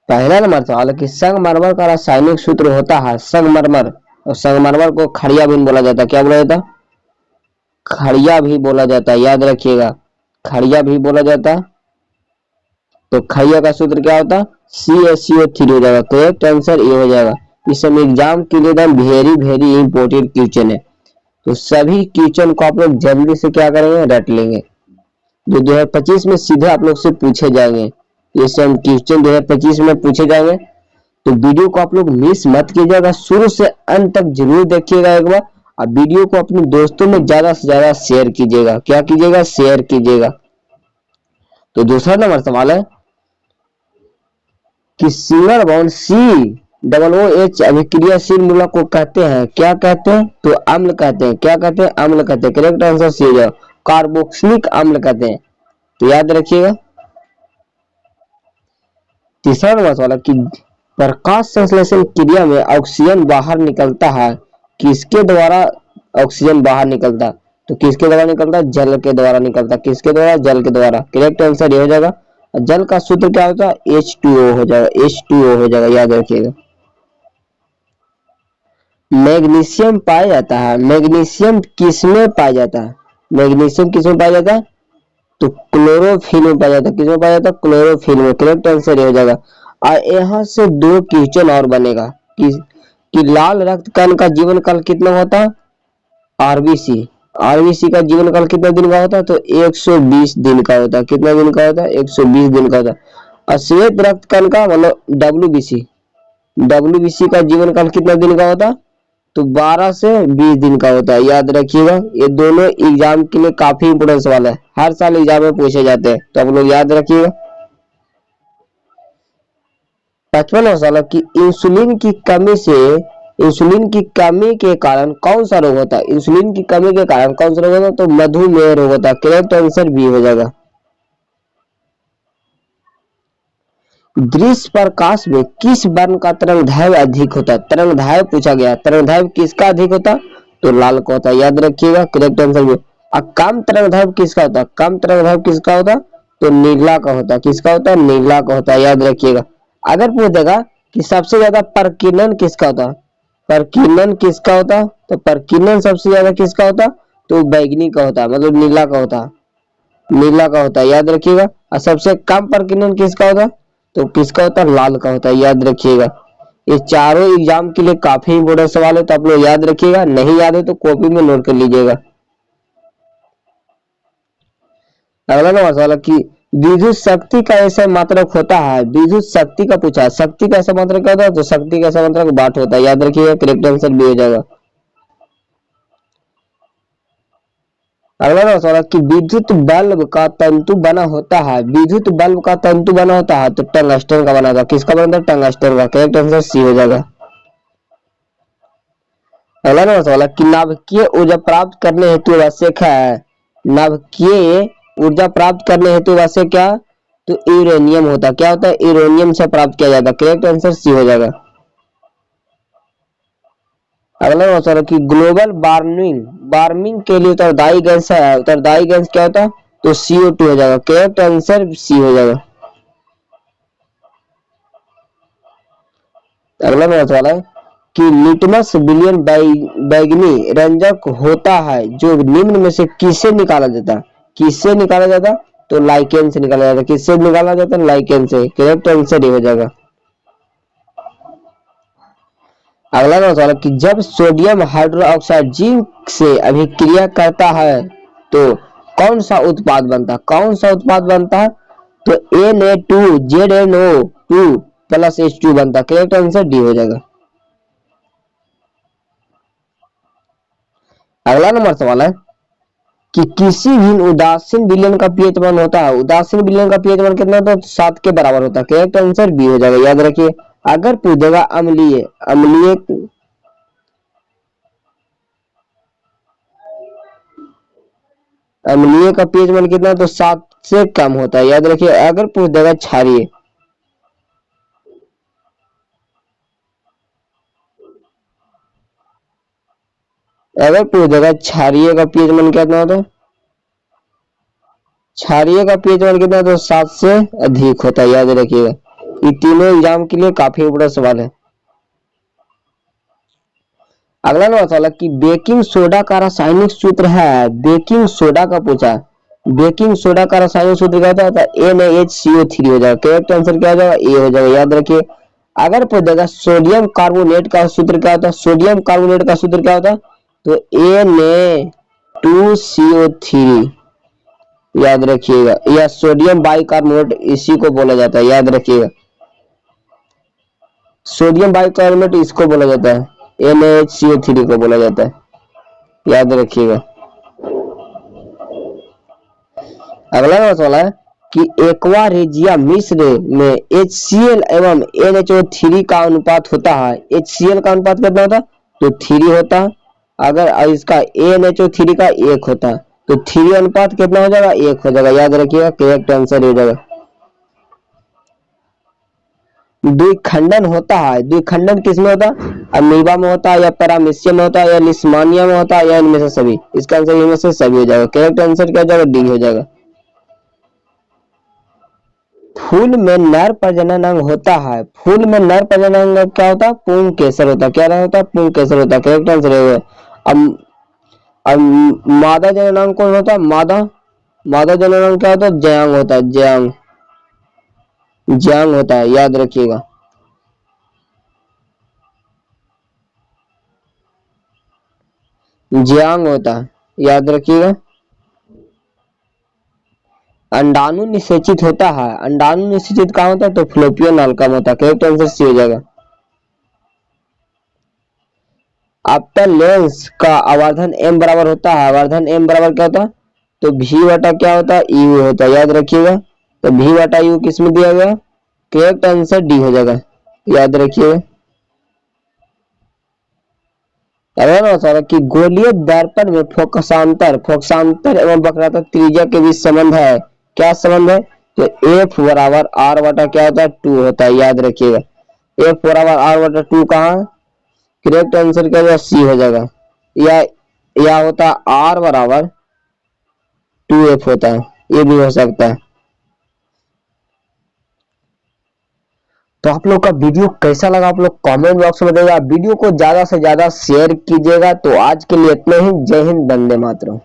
पहला नंबर सवाल है कि संगमरमर का रासायनिक सूत्र होता है संगमरमर, और संगमरमर को खड़िया भी बोला जाता है। क्या बोला जाता है? खड़िया भी बोला जाता है, याद रखिएगा, खड़िया भी बोला जाता है। तो खड़िया का सूत्र क्या होता है? CaCO3 हो जाएगा। करेक्ट आंसर ये हो जाएगा। इस समय एग्जाम के लिए एकदम वेरी वेरी इंपॉर्टेंट क्वेश्चन है, तो सभी क्वेश्चन को आप लोग जल्दी से क्या करेंगे, रट लेंगे, जो 2025 में सीधे आप लोग से पूछे जाएंगे। ये सब क्वेश्चन 2025 में पूछे जाएंगे, तो वीडियो को आप लोग मिस मत कीजिएगा, शुरू से अंत तक जरूर देखिएगा एक बार, और वीडियो को अपने दोस्तों में ज्यादा से ज्यादा शेयर कीजिएगा। क्या कीजिएगा? शेयर कीजिएगा। तो दूसरा नंबर सवाल है कि सिंगल बॉन्ड COOH अभिक्रियाशील मूलक को कहते हैं, क्या कहते हैं? तो अम्ल कहते हैं। क्या कहते हैं? अम्ल कहते हैं। करेक्ट आंसर सी हो जाएगा, कार्बोक्सिलिक अम्ल कहते हैं। तो याद रखिएगा। तीसरा नंबर सवाल है कि प्रकाश संश्लेषण क्रिया में ऑक्सीजन बाहर निकलता है, किसके द्वारा ऑक्सीजन बाहर निकलता? तो किसके द्वारा निकलता? जल के द्वारा निकलता। किसके द्वारा? जल के द्वारा। करेक्ट आंसर ये हो जाएगा। जल का सूत्र क्या होता है? H2O हो जाएगा। H2O हो जाएगा, याद रखिएगा। मैग्नीशियम पाया जाता है, मैग्नीशियम किसमें पाया जाता है? मैग्नीशियम किसमें पाया जाता है? तो क्लोरोफिल में पाया जाता है। किसमें पाया जाता है? क्लोरोफिल में। करेक्ट आंसर ये हो जाएगा। और यहाँ से दो क्वेश्चन और बनेगा कि लाल रक्त कण का जीवन काल कितना होता है? आरबीसी, आरबीसी का जीवन काल कितना दिन का होता है? तो 120 दिन का होता है। कितना दिन का होता है? 120 दिन का होता है। और श्वेत रक्त कण का मतलब डब्ल्यूबीसी, डब्ल्यूबीसी का जीवन काल कितना दिन का होता है? तो 12 से 20 दिन का होता है, याद रखिएगा। ये दोनों एग्जाम के लिए काफी इंपोर्टेंट सवाल है, हर साल एग्जाम में पूछे जाते हैं, तो आप लोग याद रखिएगा। 55वां सवाल कि इंसुलिन की कमी से, इंसुलिन की कमी के कारण कौन सा रोग होता है? इंसुलिन की कमी के कारण कौन सा रोग होता है? तो मधुमेह रोग होता है। करेक्ट आंसर बी हो जाएगा। दृश्य प्रकाश में किस वर्ण का तरंगदैर्घ्य अधिक होता है? तरंगदैर्घ्य पूछा गया, तरंगदैर्घ्य किसका अधिक होता है? तो लाल का होता है, याद रखिएगा। करेक्ट आंसर भी। और कम तरंगदैर्घ्य किसका होता है? कम तरंगदैर्घ्य किसका होता है? तो नीला का होता है। किसका होता है? नीला का होता है, याद रखिएगा। अगर पूछ देगा कि सबसे ज्यादा प्रकीर्णन किसका होता है? प्रकीर्णन किसका होता है? तो प्रकीर्णन सबसे ज्यादा किसका होता है? तो बैगनी का होता है, मतलब नीला का होता है, नीला का होता है, याद रखिएगा। और सबसे कम प्रकीर्णन किसका होता है? तो किसका होता है? लाल का होता है, याद रखिएगा। ये चारों एग्जाम के लिए काफी इंपोर्टेंट सवाल है, तो आप लोग याद रखिएगा। नहीं याद है तो कॉपी में नोट कर लीजिएगा। अगला नंबर सवाल है कि विद्युत शक्ति का ऐसा मात्रक होता है, विद्युत शक्ति का पूछा है, शक्ति का ऐसा मात्रक क्या होता है? तो शक्ति का ऐसा मात्रक वाट होता है, याद रखिएगा। करेक्ट आंसर भी हो जाएगा। अगला सवाल है कि विद्युत बल्ब का तंतु बना होता है, विद्युत बल्ब का तंतु बना होता है तो टंगस्टन का बना था। किसका बना था? टंगस्टन का। करेक्ट आंसर सी हो जाएगा। अगला सवाल है कि नाभिकीय ऊर्जा प्राप्त करने हेतु आवश्यक है, नाभिकीय ऊर्जा प्राप्त करने हेतु आवश्यक क्या? तो यूरेनियम होता है। क्या होता है? यूरेनियम से प्राप्त किया जाता है। करेक्ट आंसर सी हो जाएगा। अगला सवाल है कि ग्लोबल वार्मिंग, वार्मिंग के लिए उत्तरदायी गैस है, उत्तरदायी गैस क्या होता है? तो CO2 हो जाएगा। करेक्ट आंसर सी हो जाएगा। अगला सवाल है कि लिटमस विलियन बैगनी रंजक होता है जो निम्न में से किससे निकाला जाता है? किससे निकाला जाता है? तो लाइकेन से निकाला जाता है। किससे निकाला जाता है? लाइकेन से। करेक्ट आंसर ये हो जाएगा। अगला सवाल है कि जब सोडियम हाइड्रोक्साइड जिंक से अभिक्रिया करता है तो कौन सा उत्पाद बनता है? कौन सा उत्पाद बनता है? तो Na2ZNO2 प्लस H2 बनता है। करेक्ट आंसर डी हो जाएगा। अगला नंबर सवाल है कि किसी भी उदासीन विलयन का पीएच मान होता है, उदासीन विलयन का पीएच मान कितना होता है? तो 7 के बराबर होता है। करेक्ट आंसर बी हो जाएगा, याद रखिए। अगर पूछेगा अम्लीय, अम्लीय अम्लीय का पीएच मान कितना है? तो 7 से कम होता है, याद रखिए। अगर पूछ देगा क्षारीय, अगर पूछ देगा क्षारीय का पीएच मान कितना होता है? क्षारीय का पीएच मान कितना है? तो 7 से अधिक होता है, याद रखिएगा। ये तीनों एग्जाम के लिए काफी बड़ा सवाल है। अगला नंबर सवाल कि बेकिंग सोडा का रासायनिक सूत्र है, बेकिंग सोडा का पूछा, बेकिंग सोडा का रासायनिक सूत्र क्या होता है? NaHCO3 हो जाएगा। करेक्ट आंसर क्या हो जाएगा? ए हो जाएगा, याद रखिए। अगर पूछ देगा सोडियम कार्बोनेट का सूत्र क्या होता है, सोडियम कार्बोनेट का सूत्र क्या होता है? तो Na2CO3 याद रखिएगा, या सोडियम बाइकार्बोनेट इसी को बोला जाता है, याद रखिएगा। सोडियम बाइकार्बोनेट इसको बोला जाता है, NaHCO3 को बोला जाता है, याद रखिएगा। अगला सवाल है कि एक्वा रेजिया मिश्र में HCl एवं NHO3 का अनुपात होता है, HCl का अनुपात कितना होता है? तो 3 होता है। अगर इसका NHO3 का 1 होता है तो 3 अनुपात कितना हो जाएगा? 1 हो जाएगा, याद रखिएगा। करेक्ट आंसर हो जाएगा। द्विखंडन होता है, द्विखंडन किसमें होता है? अमीबा में होता है, या पैरामीशियम में होता है, या लिस्मानिया में होता है, या इनमें से सभी? इसका आंसर इनमें से सभी हो जाएगा। करेक्ट आंसर क्या हो जाएगा? डी हो जाएगा। फूल में नर प्रजनन अंग होता है, फूल में नर प्रजनन अंग क्या होता है? पुंकेसर होता है। क्या होता है? पुंकेसर होता है। करेक्ट आंसर है। अब मादा जननांग कौन होता है? मादा जननांग क्या होता है? ज्यांग होता है, ज्यांग होता है, याद रखिएगा। ज्यांग होता है, याद रखिएगा। अंडाणु निषेचित होता है, अंडाणु निषेचित कहाँ होता है? तो फ्लोपियन नाल्का में होता है। करेक्ट आंसर सी हो जाएगा। आफ्टर लेंस का आवर्धन m बराबर होता है, आवर्धन m बराबर क्या होता है? तो v बटा क्या होता है? u होता है, याद रखिएगा। तो v बटा u किस में दिया गया? करेक्ट आंसर डी हो जाएगा, याद रखिएगा। अगर कि गोलीय दर्पण में फोकसांतर एवं वक्रता त्रिज्या के बीच संबंध है, क्या संबंध है? तो f बराबर r बटा क्या होता है? 2 होता है, याद रखिएगा। f बराबर r बटा 2 कहाँ? करेक्ट आंसर क्या होगा? सी हो जाएगा। या होता है r बराबर 2f होता है, ये भी हो सकता है। तो आप लोग का वीडियो कैसा लगा आप लोग कमेंट बॉक्स में बताइएगा। वीडियो को ज्यादा से ज्यादा शेयर कीजिएगा। तो आज के लिए इतना ही। जय हिंद, वंदे मातरम।